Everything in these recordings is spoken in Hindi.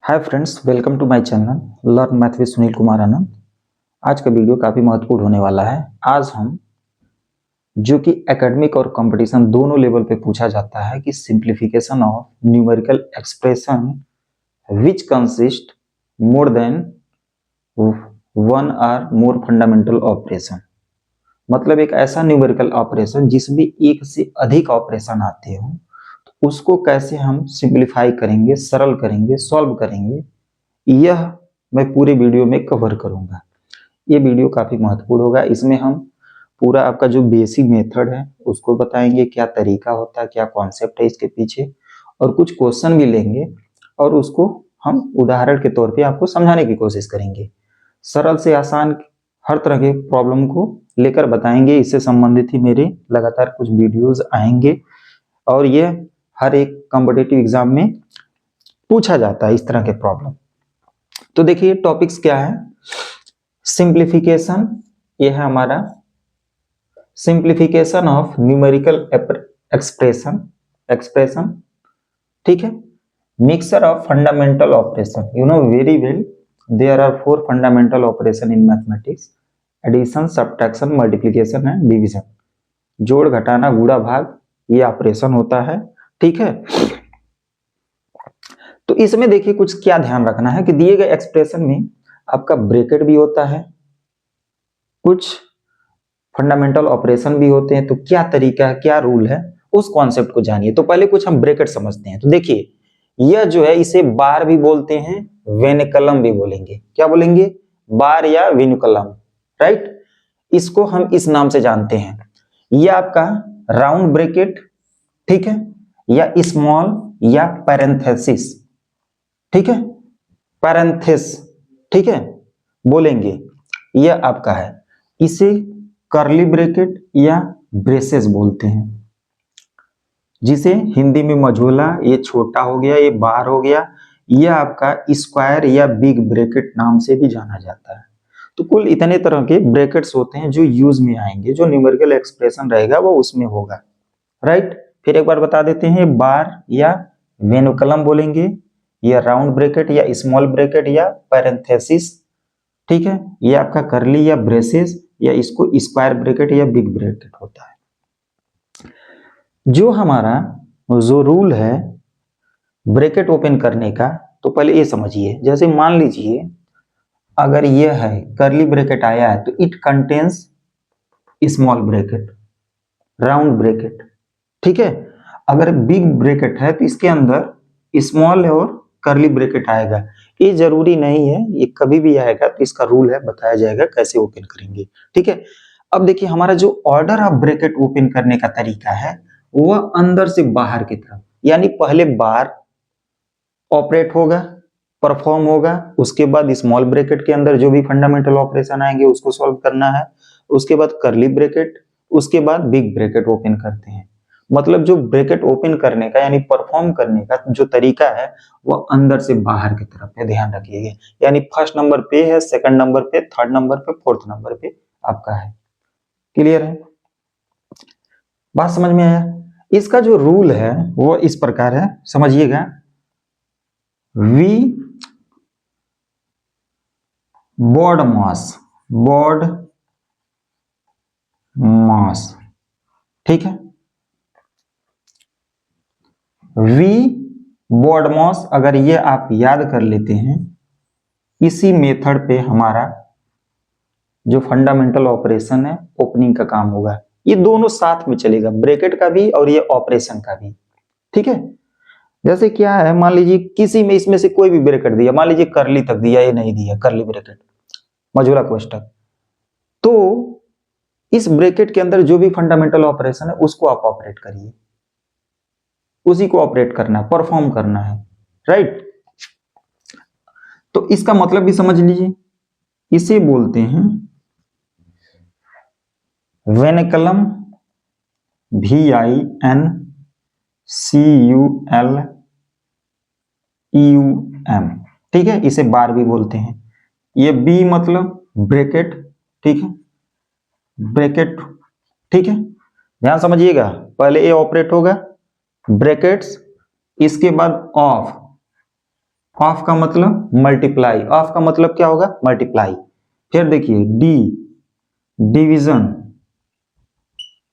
Hi friends, welcome to my channel learn math with Sunil Kumar Anand. आज का वीडियो काफ़ी महत्वपूर्ण होने वाला है। आज हम जो कि एकेडमिक और कंपटीशन दोनों लेवल पे पूछा जाता है कि simplification of numerical expression which consist more than one or more fundamental operation, मतलब एक ऐसा न्यूमेरिकल ऑपरेशन जिसमें एक से अधिक ऑपरेशन आते हो, तो उसको कैसे हम सिंप्लीफाई करेंगे, सरल करेंगे, सॉल्व करेंगे, यह मैं पूरे वीडियो में कवर करूंगा। ये वीडियो काफी महत्वपूर्ण होगा। इसमें हम पूरा आपका जो बेसिक मेथड है उसको बताएंगे, क्या तरीका होता है, क्या कॉन्सेप्ट है इसके पीछे, और कुछ क्वेश्चन भी लेंगे और उसको हम उदाहरण के तौर पे आपको समझाने की कोशिश करेंगे। सरल से आसान हर तरह के प्रॉब्लम को लेकर बताएंगे। इससे संबंधित ही मेरे लगातार कुछ वीडियोज आएंगे और ये हर एक कॉम्पिटिटिव एग्जाम में पूछा जाता है इस तरह के प्रॉब्लम। तो देखिए टॉपिक्स क्या है। सिंप्लीफिकेशन, ये है हमारा सिंप्लीफिकेशन ऑफ न्यूमेरिकल एक्सप्रेशन, ठीक है। Mixture of fundamental operation, you know very well there are 4 fundamental operation in mathematics: addition, subtraction, multiplication and division. जोड़, घटाना, गुणा, भाग, ये ऑपरेशन होता है, ठीक है। तो इसमें देखिए कुछ क्या ध्यान रखना है कि दिए गए एक्सप्रेशन में आपका ब्रैकेट भी होता है, कुछ फंडामेंटल ऑपरेशन भी होते हैं। तो क्या तरीका है, क्या रूल है, उस कॉन्सेप्ट को जानिए। तो पहले कुछ हम ब्रैकेट समझते हैं। तो देखिए यह जो है इसे बार भी बोलते हैं, वेनिकलम भी बोलेंगे। क्या बोलेंगे? बार या वेनिकलम, राइट। इसको हम इस नाम से जानते हैं। यह आपका राउंड ब्रैकेट, ठीक है, या स्मॉल या पैरेंथेसिस, ठीक है, पैरेंथेस, ठीक है, बोलेंगे। यह आपका है, इसे कर्ली ब्रैकेट या ब्रेसेस बोलते हैं, जिसे हिंदी में मझोला, ये छोटा हो गया, ये बार हो गया। यह आपका स्क्वायर या बिग ब्रैकेट नाम से भी जाना जाता है। तो कुल इतने तरह के ब्रैकेट्स होते हैं जो यूज में आएंगे, जो न्यूमेरिकल एक्सप्रेशन रहेगा वो उसमें होगा, राइट। फिर एक बार बता देते हैं, बार या वेनुकलम बोलेंगे, या राउंड ब्रैकेट या स्मॉल ब्रैकेट या पैरेंथेसिस, ठीक है, ये आपका कर्ली या ब्रेसेस, या इसको स्क्वायर ब्रैकेट या बिग ब्रैकेट होता है। जो हमारा जो रूल है ब्रैकेट ओपन करने का, तो पहले ये समझिए। जैसे मान लीजिए अगर ये है कर्ली ब्रैकेट आया है तो it contains small bracket, round bracket, ठीक है। अगर बिग ब्रैकेट है तो इसके अंदर स्मॉल और कर्ली ब्रैकेट आएगा। ये जरूरी नहीं है, ये कभी भी आएगा, तो इसका रूल है, बताया जाएगा कैसे ओपन करेंगे, ठीक है। अब देखिए हमारा जो ऑर्डर ऑफ ब्रैकेट ओपन करने का तरीका है वह अंदर से बाहर की तरफ, यानी पहले बार ऑपरेट होगा, परफॉर्म होगा, उसके बाद स्मॉल ब्रैकेट के अंदर जो भी फंडामेंटल ऑपरेशन आएंगे उसको सॉल्व करना है, उसके बाद कर्ली ब्रैकेट, उसके बाद बिग ब्रैकेट ओपन करते हैं। मतलब जो ब्रैकेट ओपन करने का यानी परफॉर्म करने का जो तरीका है वह अंदर से बाहर की तरफ है, ध्यान रखिएगा। यानी फर्स्ट नंबर पे है, सेकंड नंबर पे, थर्ड नंबर पे, फोर्थ नंबर पे आपका है। क्लियर है? बात समझ में आया? इसका जो रूल है वो इस प्रकार है, समझिएगा। V बोर्ड मास, ठीक है। V बोर्ड मास, अगर ये आप याद कर लेते हैं, इसी मेथड पे हमारा जो फंडामेंटल ऑपरेशन है ओपनिंग का काम होगा। ये दोनों साथ में चलेगा, ब्रैकेट का भी और ये ऑपरेशन का भी, ठीक है। जैसे क्या है, मान लीजिए किसी में इसमें से कोई भी ब्रैकेट दिया, मान लीजिए करली तक दिया, ये नहीं दिया करली ब्रैकेट, मझोला कोष्ठक, तो इस ब्रैकेट के अंदर जो भी फंडामेंटल ऑपरेशन है उसको आप ऑपरेट करिए, उसी को ऑपरेट करना है, परफॉर्म करना है, राइट। तो इसका मतलब भी समझ लीजिए, इसे बोलते हैं वेनिकलम, VINCULEUM, ठीक है। इसे बार भी बोलते हैं। ये बी मतलब ब्रैकेट, ठीक है, ब्रैकेट, ठीक है। ध्यान समझिएगा, पहले ए ऑपरेट होगा ब्रैकेट्स, इसके बाद ऑफ, ऑफ का मतलब मल्टीप्लाई, ऑफ का मतलब क्या होगा? मल्टीप्लाई। फिर देखिए D division,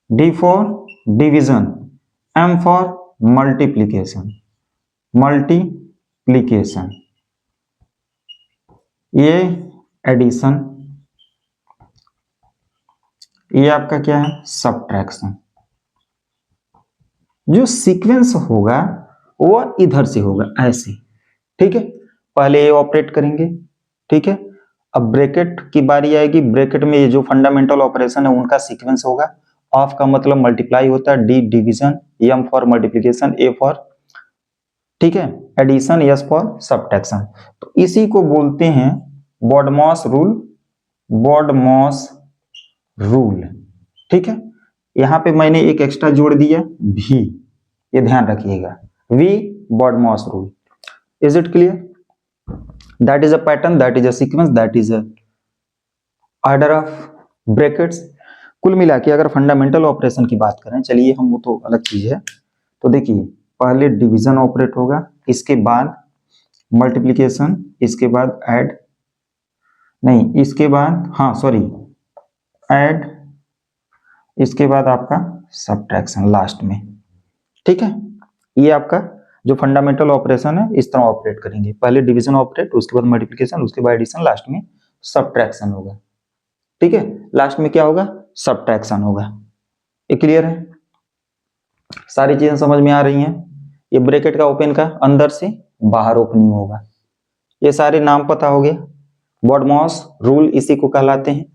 D for division, M for multiplication, multiplication, ये एडिशन, ये आपका क्या है? सबट्रैक्शन। जो सीक्वेंस होगा वो इधर से होगा ऐसे, ठीक है। पहले ये ऑपरेट करेंगे, ठीक है। अब ब्रैकेट की बारी आएगी, ब्रैकेट में ये जो फंडामेंटल ऑपरेशन है उनका सीक्वेंस होगा। ऑफ का मतलब मल्टीप्लाई होता है, D division, M for multiplication, A for, ठीक है, एडिशन, एस फॉर सबट्रैक्शन। तो इसी को बोलते हैं बॉडमॉस रूल, बॉडमॉस रूल, ठीक है। यहां पे मैंने एक एक्स्ट्रा जोड़ दिया भी, ये ध्यान रखिएगा, V BODMAS rule. Is it clear? That is a pattern, that is a sequence, that is a order of brackets. कुल मिला के अगर फंडामेंटल ऑपरेशन की बात करें, चलिए हम, वो तो अलग चीज है। तो देखिए पहले डिवीजन ऑपरेट होगा, इसके बाद मल्टीप्लिकेशन, इसके बाद ऐड, नहीं इसके बाद, हाँ सॉरी, ऐड, इसके बाद आपका सबट्रैक्शन लास्ट में, ठीक है। ये आपका जो फंडामेंटल ऑपरेशन है इस तरह ऑपरेट करेंगे, पहले डिवीजन ऑपरेट, उसके बाद मल्टीप्लिकेशन, उसके बाद एडिशन, लास्ट में सबट्रैक्शन होगा, ठीक है। लास्ट में क्या होगा? सबट्रैक्शन होगा। ये क्लियर है? सारी चीजें समझ में आ रही हैं? ये ब्रैकेट का ओपन का अंदर से बाहर ओपनिंग होगा। ये सारे नाम पता हो गया, बॉडमॉस रूल इसी को कहलाते हैं।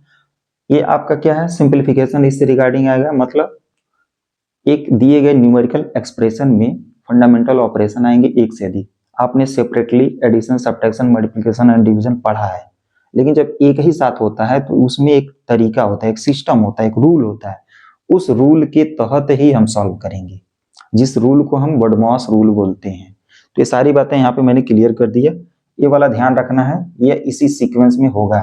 ये आपका क्या है? सिंप्लीफिकेशन इससे रिगार्डिंग आएगा, मतलब एक दिए गए न्यूमेरिकल एक्सप्रेशन में फंडामेंटल ऑपरेशन आएंगे एक से अधिक। आपने separately addition, subtraction, multiplication and division पढ़ा है, लेकिन जब एक ही साथ होता है तो उसमें एक तरीका होता है, एक सिस्टम होता है, एक रूल होता है। उस रूल के तहत ही हम सॉल्व करेंगे, जिस रूल को हम बॉडमॉस रूल बोलते हैं। तो ये सारी बातें यहाँ पे मैंने क्लियर कर दिया। ये वाला ध्यान रखना है, ये इसी सीक्वेंस में होगा।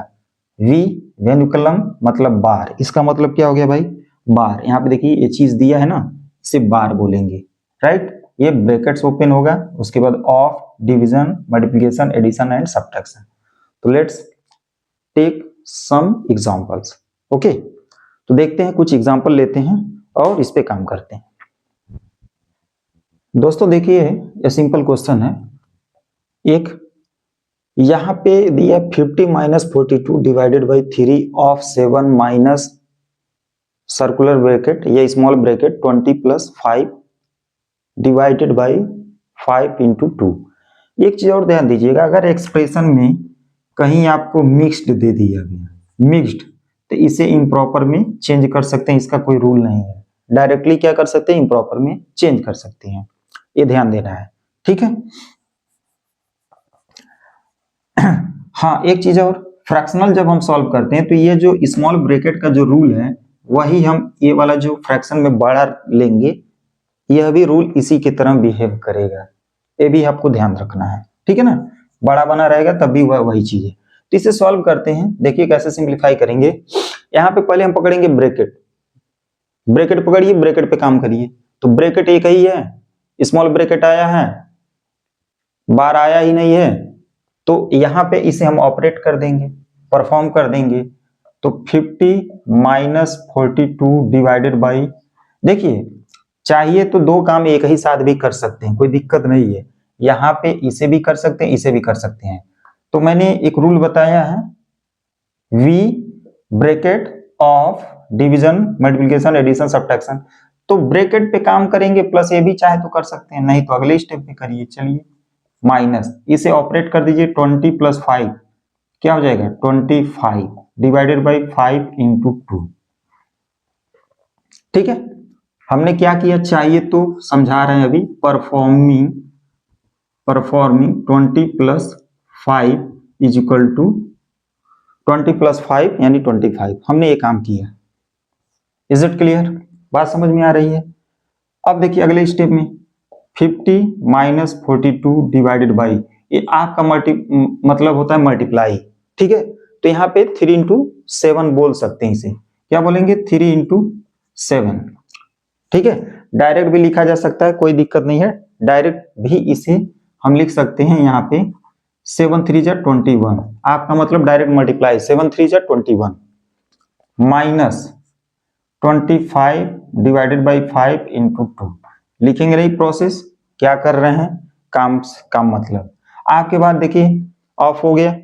वी वेनुकुलम मतलब बार, इसका मतलब क्या हो गया भाई? बार। यहाँ पे देखिए ये चीज दिया है ना, इसे बार बोलेंगे, राइट। ये ब्रैकेट्स ओपन होगा, उसके बाद of, division, multiplication, addition and subtraction. तो let's take some examples, okay. तो देखते हैं, कुछ एग्जांपल लेते हैं और इस पे काम करते हैं। दोस्तों देखिए ये सिंपल क्वेश्चन है, एक यहाँ पे दिया 50 minus 42 divided by 3 of 7 minus circular bracket, ये small bracket 20 plus 5 divided by 5 into 2। एक चीज और ध्यान दीजिएगा, अगर एक्सप्रेशन में कहीं आपको मिक्स्ड दे दिया गया, मिक्स्ड, तो इसे इम्प्रॉपर में चेंज कर सकते हैं, इसका कोई रूल नहीं है। डायरेक्टली क्या कर सकते हैं? इम्प्रॉपर में चेंज कर सकते हैं, ये ध्यान देना है, ठीक है। हाँ एक चीज और, फ्रैक्शनल जब हम सॉल्व करते हैं तो ये जो स्मॉल ब्रैकेट का जो रूल है वही हम ये वाला जो फ्रैक्शन में बड़ा लेंगे, यह भी रूल इसी की तरह बिहेव करेगा, ये भी आपको ध्यान रखना है, ठीक है ना। बड़ा बना रहेगा तब भी वही चीज है। तो इसे सॉल्व करते हैं, देखिए कैसे सिंप्लीफाई करेंगे। यहाँ पे पहले हम पकड़ेंगे ब्रैकेट, ब्रैकेट पकड़िए, ब्रैकेट पे काम करिए। तो ब्रैकेट एक ही है, स्मॉल ब्रैकेट आया है, बार आया ही नहीं है, तो यहाँ पे इसे हम ऑपरेट कर देंगे, परफॉर्म कर देंगे। तो 50 माइनस 42 डिवाइडेड बाई, देखिए चाहिए तो दो काम एक ही साथ भी कर सकते हैं, कोई दिक्कत नहीं है। यहाँ पे इसे भी कर सकते हैं, इसे भी कर सकते हैं। तो मैंने एक रूल बताया है, V bracket of division, multiplication, addition, subtraction. तो ब्रैकेट पे काम करेंगे, प्लस ये भी चाहे तो कर सकते हैं, नहीं तो अगले स्टेप पे करिए। चलिए माइनस, इसे ऑपरेट कर दीजिए, 20 प्लस 5 क्या हो जाएगा? 25 डिवाइडेड बाई 5 इंटू 2, ठीक है। हमने क्या किया, चाहिए तो समझा रहे हैं अभी, performing 20 plus 5 is equal to 20 plus 5 यानी 25। हमने ये काम किया। Is it clear? बात समझ में आ रही है? अब देखिए अगले स्टेप में 50 माइनस 42 डिवाइडेड बाई, ये आपका मतलब होता है मल्टीप्लाई, ठीक है। तो यहाँ पे 3 इंटू 7 बोल सकते हैं, इसे क्या बोलेंगे? 3 इंटू 7, ठीक है। डायरेक्ट भी लिखा जा सकता है, कोई दिक्कत नहीं है, डायरेक्ट भी इसे हम लिख सकते हैं यहाँ पे 7 3 जा 21, आपका मतलब डायरेक्ट मल्टीप्लाई 7 3 जा 21 माइनस 25 डिवाइडेड बाई 5 इंटू 2। लिखेंगे नहीं प्रोसेस, क्या कर रहे हैं, काम मतलब। आपके बाद देखिए ऑफ हो गया।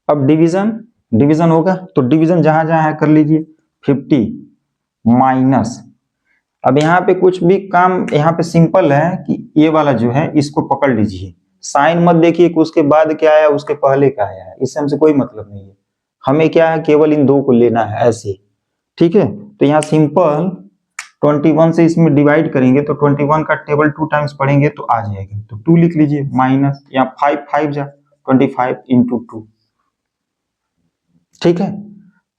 अब डिवीजन होगा, तो डिवीजन जहां जहां है कर लीजिए। 50 माइनस, अब यहाँ पे कुछ भी काम, यहाँ पे सिंपल है कि ये वाला जो है इसको पकड़ लीजिए, साइन मत देखिए कि उसके बाद क्या आया उसके पहले क्या आया है, इससे हमसे कोई मतलब नहीं है। हमें क्या है, केवल इन दो को लेना है ऐसे, ठीक है। तो यहाँ सिंपल 21 से इसमें डिवाइड करेंगे तो 21 का टेबल 2 टाइम्स पढ़ेंगे तो आ जाएगा, तो 2 लिख लीजिए माइनस, यहाँ 5 जा 25 इंटू 2, ठीक है।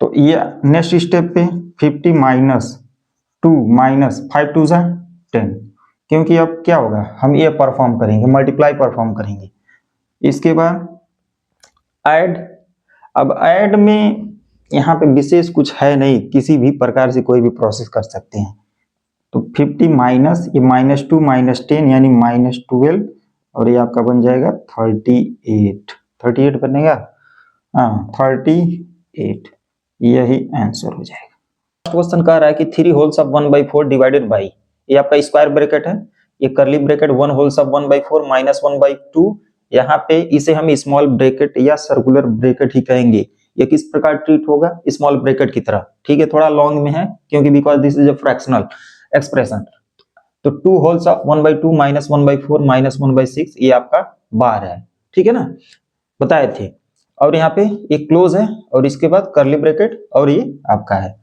तो ये नेक्स्ट स्टेप पे 50 माइनस 2 माइनस 5 2 जा 10, क्योंकि अब क्या होगा, हम ये परफॉर्म करेंगे, मल्टीप्लाई परफॉर्म करेंगे। इसके बाद ऐड, अब ऐड में यहाँ पे विशेष कुछ है नहीं, किसी भी प्रकार से कोई भी प्रोसेस कर सकते हैं। तो 50 माइनस ये -2 -10 यानी -12, और ये आपका बन जाएगा 38 बनेगा, हाँ 38, यही आंसर हो जाएगा। क्वेश्चन कह रहा है कि 3 होल सब 1/4 डिवाइडेड बाई, ये आपका स्क्वायर ब्रैकेट है, ये करली ब्रैकेट 1 होल सब 1/4 माइनस 1/2, यहाँ पे इसे हम स्मॉल ब्रैकेट या सर्कुलर ब्रैकेट ही कहेंगे। ये किस प्रकार ट्रीट होगा, स्मॉल ब्रैकेट की तरह, ठीक है। थोड़ा लॉन्ग में है क्योंकि because this is a fractional expression. तो 2 होल सब 1/2 माइनस 1/4 माइनस 1/6 ये आपका बार है, ठीक है ना, बताए थे। और यहाँ पे एक क्लोज है और इसके बाद करली ब्रैकेट और ये आपका है,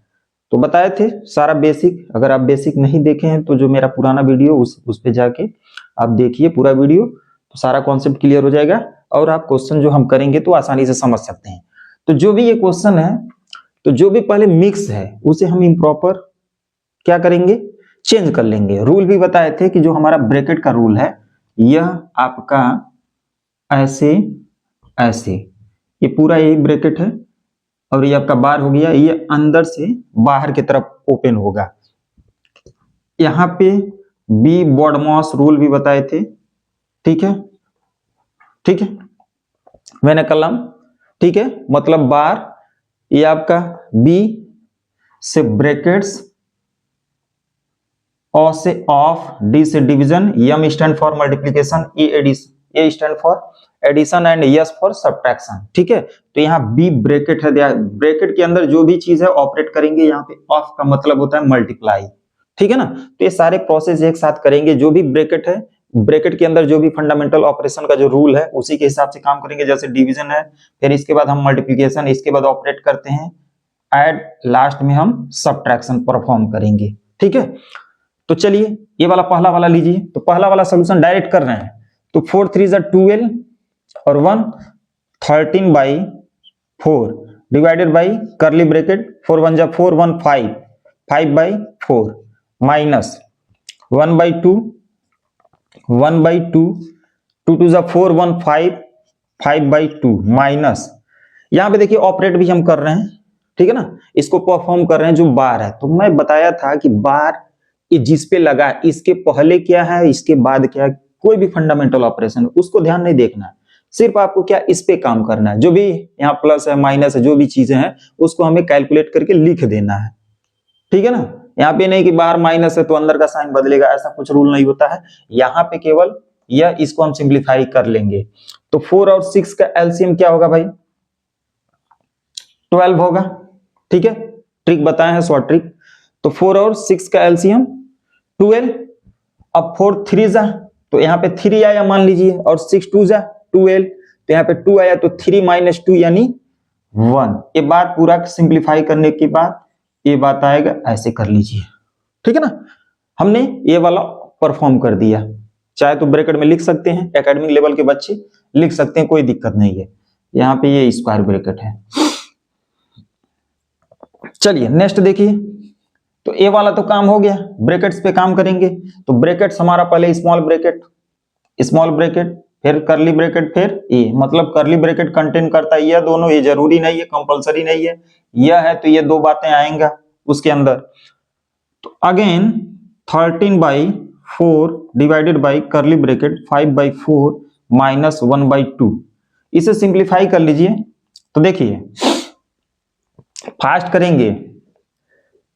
तो बताए थे सारा बेसिक। अगर आप बेसिक नहीं देखे हैं तो जो मेरा पुराना वीडियो उस पे जाके आप देखिए पूरा वीडियो, तो सारा कॉन्सेप्ट क्लियर हो जाएगा और आप क्वेश्चन जो हम करेंगे तो आसानी से समझ सकते हैं। तो जो भी ये क्वेश्चन है, तो जो भी पहले मिक्स है उसे हम इम्प्रॉपर क्या करेंगे, चेंज कर लेंगे। रूल भी बताए थे कि जो हमारा ब्रैकेट का रूल है, यह आपका ऐसे ऐसे, ये पूरा यही ब्रैकेट है और ये आपका बार हो गया, ये अंदर से बाहर की तरफ ओपन होगा। यहाँ पे बी बॉडमॉस रूल भी बताए थे, ठीक है, ठीक है, मैंने कलम, ठीक है, मतलब बार, ये आपका बी से ब्रैकेट्स, ओ से ऑफ, डी से division, M stand for multiplication, A addition, A stand for addition and S for subtraction, ठीक है। तो यहाँ बी ब्रैकेट है, ब्रैकेट के अंदर जो भी चीज है ऑपरेट करेंगे, यहाँ पे ऑफ का मतलब होता है मल्टीप्लाई, ठीक है ना। तो ये सारे प्रोसेस एक साथ करेंगे, जो भी ब्रैकेट है, ब्रैकेट के अंदर जो भी फंडामेंटल ऑपरेशन का जो रूल है उसी के हिसाब से काम करेंगे। जैसे डिवीजन है, फिर इसके बाद हम मल्टीप्लिकेशन, इसके बाद ऑपरेट करते हैं एड, लास्ट में हम सब्ट्रैक्शन परफॉर्म करेंगे, ठीक है। तो चलिए ये वाला पहला वाला लीजिए, तो पहला वाला सोल्यूशन डायरेक्ट कर रहे हैं, तो 4 3 जा 12 और 1 13/4 डिवाइडेड बाई करली ब्रैकेट 4 1 जा 4 1 5 5/4 माइनस 1/2 1/2 2 2 जा 4 1 5 5/2 माइनस, यहाँ पे देखिए ऑपरेट भी हम कर रहे हैं, ठीक है ना, इसको परफॉर्म कर रहे हैं जो बार है। तो मैं बताया था कि बार ये जिस पे लगा है इसके पहले क्या है इसके बाद क्या है, कोई भी फंडामेंटल ऑपरेशन उसको ध्यान नहीं देखना है, सिर्फ आपको क्या इस पे काम करना है। जो भी यहाँ प्लस है माइनस है जो भी चीजें हैं उसको हमें कैलकुलेट करके लिख देना है, ठीक है ना। यहाँ पे नहीं कि बाहर माइनस है तो अंदर का साइन बदलेगा, ऐसा कुछ रूल नहीं होता है। यहाँ पे केवल यह इसको हम सिंप्लीफाई कर लेंगे। तो 4 और 6 का एलसीएम क्या होगा भाई, 12 होगा, ठीक है, ट्रिक बताए हैं शॉर्ट ट्रिक। तो 4 और 6 का एलसीएम 12, अब 4 3 जा, तो यहाँ पे 3 आया मान लीजिए, और 6 2 जा 12, तो यहाँ पे 2 आया, तो 3 - 2 यानी 1। ये बात पूरा सिंप्लीफाई करने के बाद ये बात आएगा, ऐसे कर लीजिए, ठीक है ना। हमने ये वाला परफॉर्म कर दिया, चाहे तो ब्रैकेट में लिख सकते हैं, एकेडमिक लेवल के बच्चे लिख सकते हैं, कोई दिक्कत नहीं है। यहाँ पे ये स्क्वायर ब्रैकेट है। चलिए नेक्स्ट देखिए, तो ए वाला तो काम हो गया, ब्रैकेट्स पे काम करेंगे। तो ब्रैकेट्स हमारा पहले स्मॉल ब्रैकेट फिर करली ब्रैकेट फिर ए, मतलब करली ब्रैकेट कंटेन करता है यह दोनों, ये जरूरी नहीं है, कंपलसरी नहीं है, यह है तो ये दो बातें आएंगा उसके अंदर। तो अगेन 13/4 डिवाइडेड बाई करली ब्रैकेट 5/4 माइनस 1/2, इसे सिंप्लीफाई कर लीजिए। तो देखिए फास्ट करेंगे,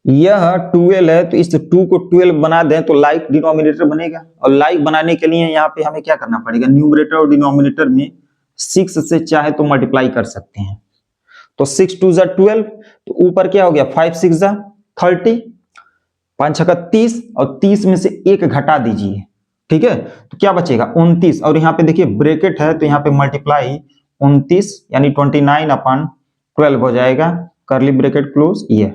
यह 12 है तो इस 2 को 12 बना दें तो लाइक डिनोमिनेटर बनेगा, और लाइक बनाने के लिए यहाँ पे हमें क्या करना पड़ेगा, न्यूमरेटर और डिनोमिनेटर में 6 से चाहे तो मल्टीप्लाई कर सकते हैं। तो 6 2 जा 12, तो ऊपर क्या हो गया 5 6 जा 30, 5 6 30, और 30 में से 1 घटा दीजिए, ठीक है, तो क्या बचेगा 29, और यहाँ पे देखिए ब्रैकेट है तो यहाँ पे मल्टीप्लाई 29 यानी 29/12 हो जाएगा, करली ब्रैकेट क्लोज। ये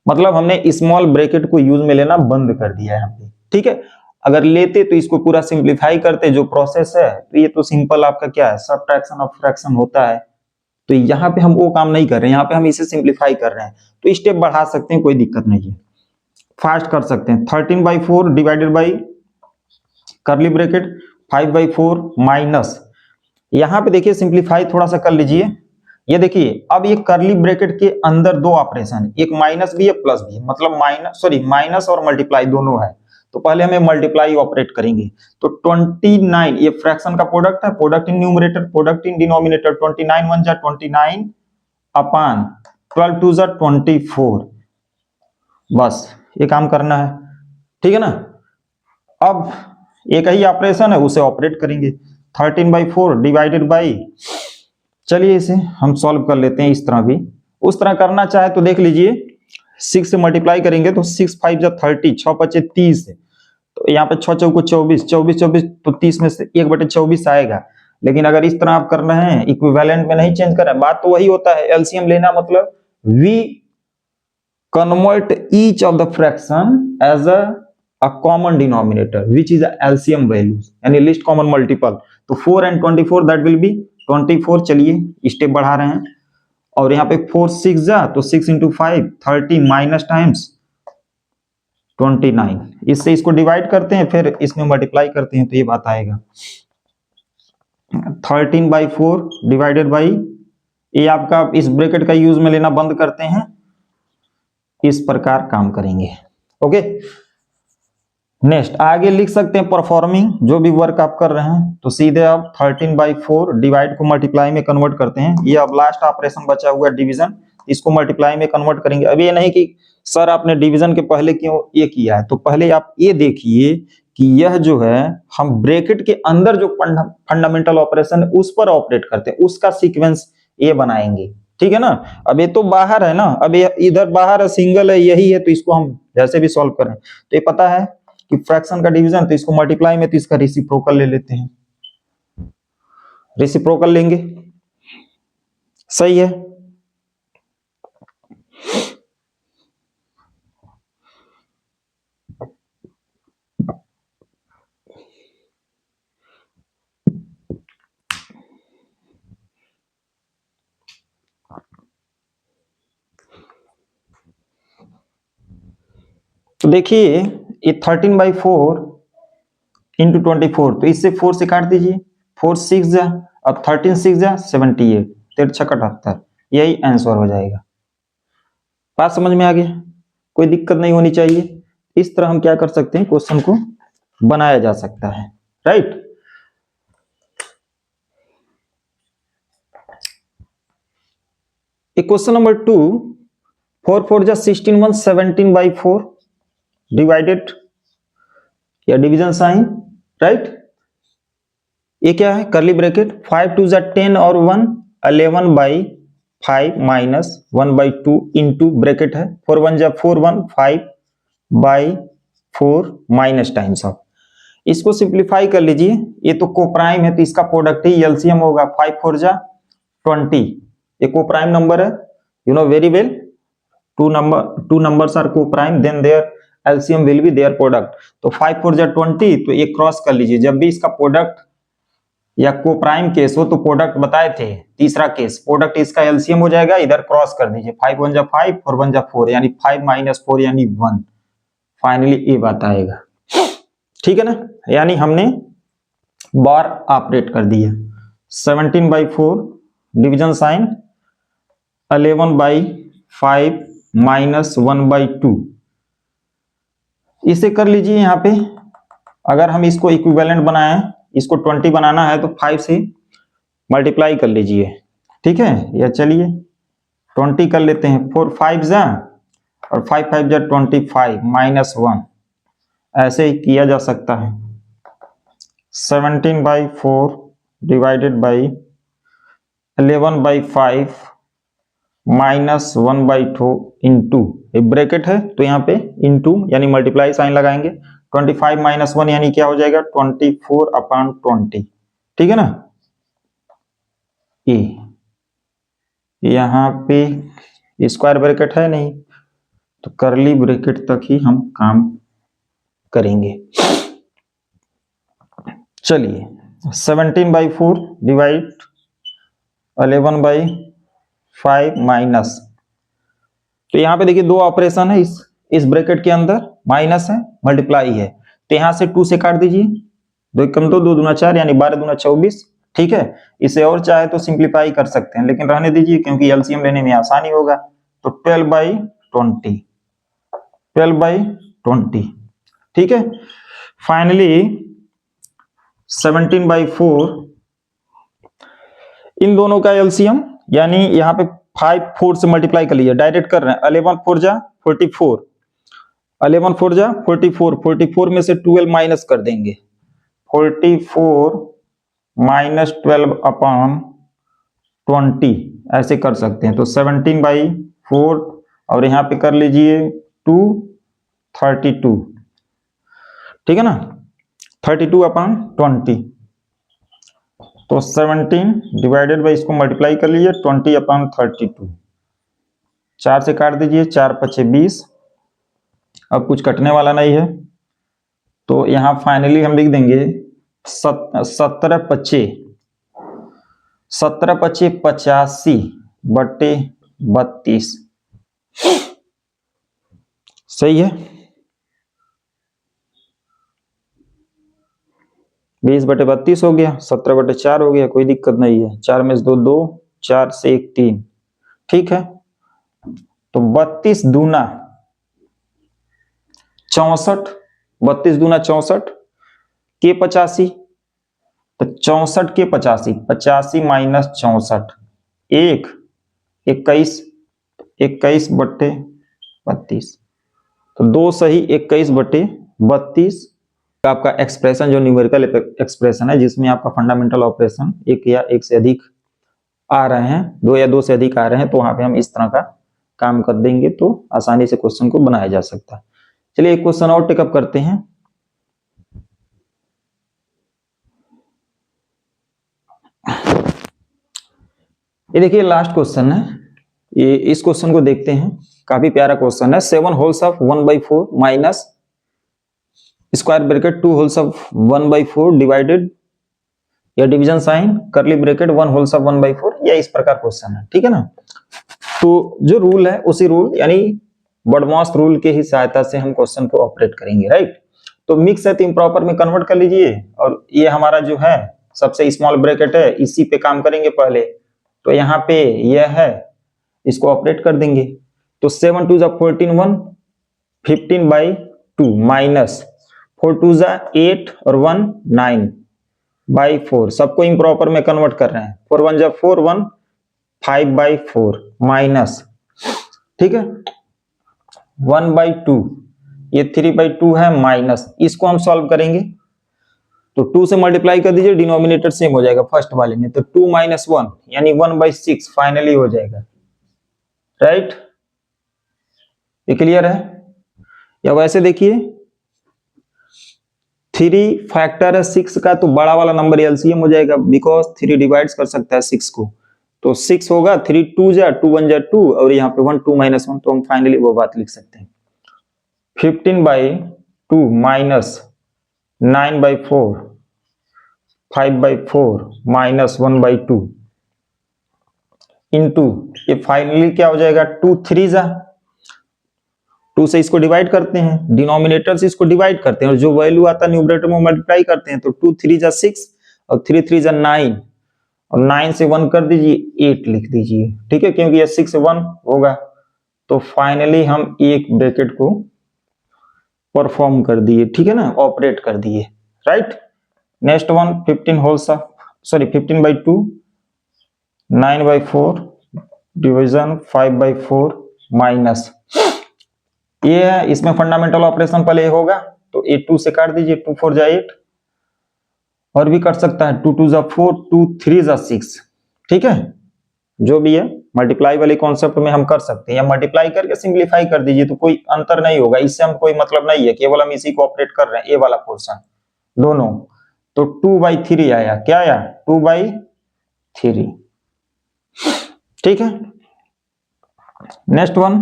मतलब हमने स्मॉल ब्रैकेट को यूज में लेना बंद कर दिया है यहाँ पे, ठीक है। अगर लेते तो इसको पूरा सिंप्लीफाई करते, जो प्रोसेस है तो ये तो सिंपल आपका क्या है, सबट्रैक्शन ऑफ फ्रैक्शन होता है, तो यहाँ पे हम वो काम नहीं कर रहे हैं, यहाँ पे हम इसे सिंप्लीफाई कर रहे हैं, तो स्टेप बढ़ा सकते हैं, कोई दिक्कत नहीं है, फास्ट कर सकते हैं। 13/4 डिवाइडेड बाई करली ब्रैकेट 5/4 माइनस, यहाँ पे देखिए सिंप्लीफाई थोड़ा सा कर लीजिए, ये देखिए अब ये करली ब्रैकेट के अंदर 2 ऑपरेशन है, एक माइनस भी है प्लस भी है, मतलब माइनस और मल्टीप्लाई दोनों है, तो पहले हमें मल्टीप्लाई ऑपरेट करेंगे। तो 29 ये फ्रैक्शन का प्रोडक्ट है, product in numerator product in denominator, 29 1 जा 29 अपान 12 2 जा 24, बस ये काम करना है, ठीक है ना। अब एक ही ऑपरेशन है उसे ऑपरेट करेंगे, 13/4 डिवाइडेड बाई, चलिए इसे हम सॉल्व कर लेते हैं इस तरह भी, उस तरह करना चाहे तो देख लीजिए 6 से मल्टीप्लाई करेंगे तो 6 5 जा 30, 6 5 30, तो यहाँ पे 6 चौको 24, 24 24 तो 30 में से 1/24 आएगा। लेकिन अगर इस तरह आप कर रहे हैं इक्विवेलेंट में नहीं चेंज कर रहे हैं, बात तो वही होता है, एलसीएम लेना मतलब we convert each of the fraction as a common denominator which is LCM values यानी लिस्ट कॉमन मल्टीपल, तो 4 and 24 दैट विल बी 24। चलिए स्टेप बढ़ा रहे हैं, और यहाँ पे 4 6 जा तो 6 into 5 30 माइनस टाइम्स 29, इससे इसको डिवाइड करते हैं फिर इसमें मल्टीप्लाई करते हैं तो ये बात आएगा 13/4 डिवाइडेड बाई, ये आपका इस ब्रैकेट का यूज में लेना बंद करते हैं, इस प्रकार काम करेंगे। ओके नेक्स्ट आगे लिख सकते हैं परफॉर्मिंग, जो भी वर्क आप कर रहे हैं तो सीधे आप 13/4 डिवाइड को मल्टीप्लाई में कन्वर्ट करते हैं, ये अब लास्ट ऑपरेशन बचा हुआ डिवीजन, इसको मल्टीप्लाई में कन्वर्ट करेंगे। अब ये नहीं कि सर आपने डिवीजन के पहले क्यों ये किया है, तो पहले आप ये देखिए कि यह जो है हम ब्रैकेट के अंदर जो फंडामेंटल ऑपरेशन है उस पर ऑपरेट करते हैं, उसका सीक्वेंस ये बनाएंगे, ठीक है ना। अब ये तो बाहर है ना, अब ये इधर बाहर है, सिंगल है, यही है, तो इसको हम जैसे भी सॉल्व करें तो ये पता है कि फ्रैक्शन का डिवीजन, तो इसको मल्टीप्लाई में तो इसका रेसिप्रोकल ले लेते हैं, रेसिप्रोकल लेंगे, सही है। तो देखिए ये 13/4 इंटू 24, तो इससे 4 से काट दीजिए, 4 6 जा और 13 6 जा 78, 13 6 78, यही आंसर हो जाएगा। बात समझ में आ गया, कोई दिक्कत नहीं होनी चाहिए। इस तरह हम क्या कर सकते हैं, क्वेश्चन को बनाया जा सकता है, राइट। क्वेश्चन नंबर 2, 4 4 जा 16 1 17/4 डिवाइडेड या डिवीजन साइन, राइट। ये क्या है करली ब्रैकेट, 5 2 जा 10 और 1 11/5 माइनस 1/2 इंटू ब्रैकेट है 4 1 जा 4 1 5/4 माइनस टाइम्स ऑफ, इसको सिंप्लीफाई कर लीजिए, ये तो कोप्राइम है तो इसका प्रोडक्ट ही एलसीएम होगा, 5 4 जा 20, ये कोप्राइम नंबर है, you know very well, two numbers are co-prime then their LCM will be their product, तो 5 4 जा 20, तो ये क्रॉस कर लीजिए, जब भी इसका प्रोडक्ट या कोप्राइम केस हो तो प्रोडक्ट बताए थे, तीसरा केस प्रोडक्ट इसका एलसीएम हो जाएगा, इधर क्रॉस कर दीजिए, 5 1 जा 5 4 1 जा 4 यानी 5 माइनस 4 यानी 1, फाइनली ये बात आएगा, ठीक है ना। यानी हमने बार ऑपरेट कर दिया, 17/4 डिवीजन साइन 11/5 माइनस 1/2, इसे कर लीजिए। यहाँ पे अगर हम इसको इक्विवेलेंट बनाएं, इसको 20 बनाना है तो 5 से मल्टीप्लाई कर लीजिए, ठीक है। या चलिए 20 कर लेते हैं, 4 5 जा और 5 5 जा 25 -1, ऐसे ही किया जा सकता है। 17/4 डिवाइडेड बाई 11/5 -1/2 इंटू, ब्रैकेट है तो यहाँ पे इंटू यानी मल्टीप्लाई साइन लगाएंगे। 25 -1 यानी क्या हो जाएगा 24/20, ठीक है ना। ए यहाँ पे स्क्वायर ब्रैकेट है नहीं तो करली ब्रैकेट तक ही हम काम करेंगे। चलिए 17/4 डिवाइड 11/5 माइनस, तो यहाँ पे देखिए दो ऑपरेशन है इस ब्रैकेट के अंदर, माइनस है मल्टीप्लाई है, तो यहाँ से 2 से काट दीजिए, 2 एकम 2, 2 दूना 4 यानी 12 दूना 24, ठीक है। इसे और चाहे तो सिंप्लीफाई कर सकते हैं लेकिन रहने दीजिए क्योंकि एलसीएम लेने में आसानी होगा। तो 12/20, 12/20, ठीक है। फाइनली 17/4, इन दोनों का एलसीएम यानी यहाँ पे 5 4 से मल्टीप्लाई कर लीजिए, डायरेक्ट कर रहे हैं। 11 4 जा 44, 11 4 जा 44, 44 में से 12 माइनस कर देंगे, 44 -12/20 ऐसे कर सकते हैं। तो 17/4 और यहाँ पे कर लीजिए 232, ठीक है ना, 32/20। तो 17 डिवाइडेड बाई इसको मल्टीप्लाई कर लीजिए 20/32, 4 से काट दीजिए, 4 5 20, अब कुछ कटने वाला नहीं है तो यहाँ फाइनली हम लिख देंगे 17 5 85/32, सही है। 20/32 हो गया, 17/4 हो गया, कोई दिक्कत नहीं है। 4 में से 2 2, 4 से 1 3, ठीक है। तो 32 दूना 64, 32 दूना 64 के 85, तो 64 के 85, 85 माइनस 64, 1 21, 21/32, तो 2 सही 21/32 का आपका एक्सप्रेशन जो न्यूमेरिकल एक्सप्रेशन है जिसमें आपका फंडामेंटल ऑपरेशन एक या एक से अधिक आ रहे हैं, 2 या 2 से अधिक आ रहे हैं, तो वहां पे हम इस तरह का काम कर देंगे तो आसानी से क्वेश्चन को बनाया जा सकता है। चलिए एक क्वेश्चन और टेकअप करते हैं। ये देखिए लास्ट क्वेश्चन है, ये इस क्वेश्चन को देखते हैं, काफी प्यारा क्वेश्चन है। 7 wholes of 1/4 minus square bracket 2 wholes of 1/4 divided, या division sign curly bracket 1 wholes of 1/4, या इस प्रकार क्वेश्चन है, ठीक है ना। तो जो रूल है उसी रूल यानी बॉडमॉस रूल के ही सहायता से हम क्वेश्चन को ऑपरेट करेंगे, राइट। तो मिक्स है तो इम्प्रॉपर में कन्वर्ट कर लीजिए, और ये हमारा जो है सबसे स्मॉल ब्रैकेट है, इसी पे काम करेंगे पहले। तो यहाँ पे यह है, इसको ऑपरेट कर देंगे। तो 7 2 14 1 15/2 माइनस 4 2 8 और 1 9/4, सबको इम्प्रॉपर में कन्वर्ट कर रहे हैं। 4 1 4 1 5/4 माइनस, ठीक है, 1/2, ये 3/2 है माइनस, इसको हम सॉल्व करेंगे तो 2 से मल्टीप्लाई कर दीजिए, डिनोमिनेटर सेम हो जाएगा फर्स्ट वाले में, तो 2 - 1 यानी 1/6 फाइनली हो जाएगा, राइट। ये क्लियर है। या वैसे देखिए 3 फैक्टर है 6 का, तो बड़ा वाला नंबर एलसीएम हो जाएगा, बिकॉज 3 डिवाइड्स कर सकता है 6 को, तो 6 होगा, 3 2 जा 2 1 जा 2, और यहाँ पे 1 2 - 1, तो हम फाइनली वो बात लिख सकते हैं। 15/2 माइनस 9/4 5/4 माइनस 1/2 इंटू, ये फाइनली क्या हो जाएगा 2 3 जा 2 से इसको डिवाइड करते हैं, डिनोमिनेटर से इसको डिवाइड करते हैं, और जो वैल्यू आता है न्यूमरेटर में मल्टीप्लाई करते हैं। तो 2 3 जा 6 और 3 3 जा 9, और 9 से 1 कर दीजिए 8 लिख दीजिए, ठीक है, क्योंकि ये 6 1 होगा। तो फाइनली हम एक ब्रैकेट को परफॉर्म कर दिए, ठीक है ना, ऑपरेट कर दिए, right. Next one 15 holes of 15/2 9/4 division 5/4 minus, ये है, इसमें फंडामेंटल ऑपरेशन पहले होगा तो 8 2 से काट दीजिए, 2 4 जा 8, और भी कट सकता है, 2 2 जा 4, 2 3 जा 6, ठीक है, जो भी है मल्टीप्लाई वाले कॉन्सेप्ट में हम कर सकते हैं, या मल्टीप्लाई करके सिंप्लीफाई कर दीजिए तो कोई अंतर नहीं होगा, इससे हम कोई मतलब नहीं है, केवल हम इसी को ऑपरेट कर रहे हैं, ए वाला पोर्शन दोनों, तो 2/3 आया, क्या आया 2/3, ठीक है। नेक्स्ट वन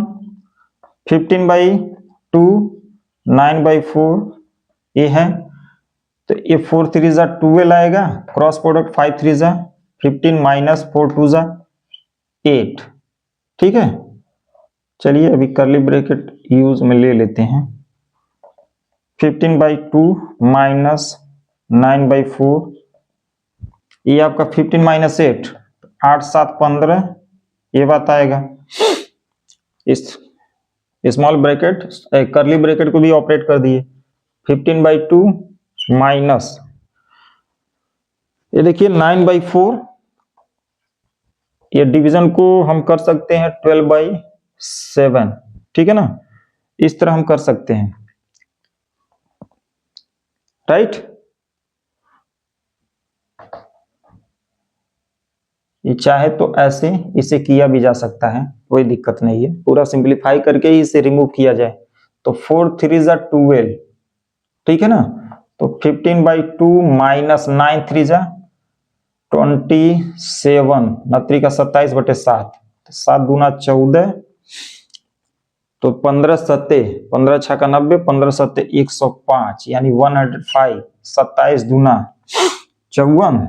15/2 9/4, ये है, तो ये 4 3 जा 12 आएगा, क्रॉस प्रोडक्ट 5 3 जा 15 माइनस 4 2 जा 8, ठीक है। चलिए अभी कर्ली ब्रैकेट यूज में ले लेते हैं, 15/2 माइनस 9/4, ये आपका 15 माइनस 8, 8 7 15, ये बात आएगा। इस स्मॉल ब्रैकेट कर्ली ब्रैकेट को भी ऑपरेट कर दिए, 15/2 माइनस, ये देखिए 9/4, ये डिवीजन को हम कर सकते हैं 12/7, ठीक है ना, इस तरह हम कर सकते हैं, राइट। ये चाहे तो ऐसे इसे किया भी जा सकता है, कोई दिक्कत नहीं है, पूरा सिंप्लीफाई करके ही इसे रिमूव किया जाए, तो 4 3 जा 12, ठीक है ना, तो 15/2 माइनस 9 3 जा 27, 9 का 27/7, 7 दूना 14, तो 15 7 15 6 का 90, 15 7 105, यानी 105, 27 दूना 54,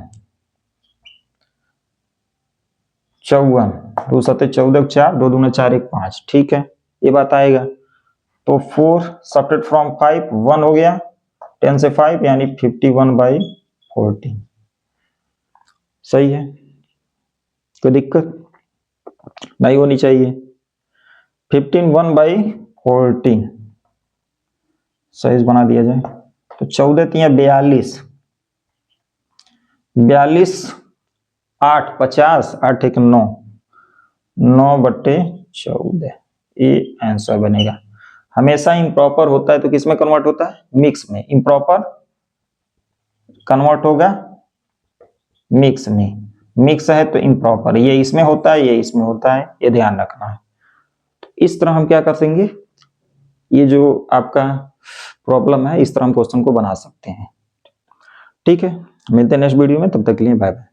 54, 2 7 14 4, 2 दूना 4 1 5, ठीक है, ये बात आएगा। तो 4 सब्ट्रैक्ट फ्रॉम 5 1 हो गया, 10 से 5 यानी 51/14, सही है, कोई दिक्कत नहीं होनी चाहिए, 15 1/14 सही बना दिया जाए, तो 14 3 42, 42 8 50, 8 1 9, 9/14, ये आंसर बनेगा। हमेशा इम्प्रॉपर होता है तो किस में कन्वर्ट होता है, मिक्स में, इम्प्रॉपर कन्वर्ट होगा मिक्स में, मिक्स है तो इम्प्रॉपर, ये इसमें होता है, ये इसमें होता है, ये ध्यान रखना है। तो इस तरह हम क्या कर देंगे, ये जो आपका प्रॉब्लम है, इस तरह हम क्वेश्चन को बना सकते हैं, ठीक है। मिलते हैं नेक्स्ट वीडियो में, तब तक के लिए बाय बाय।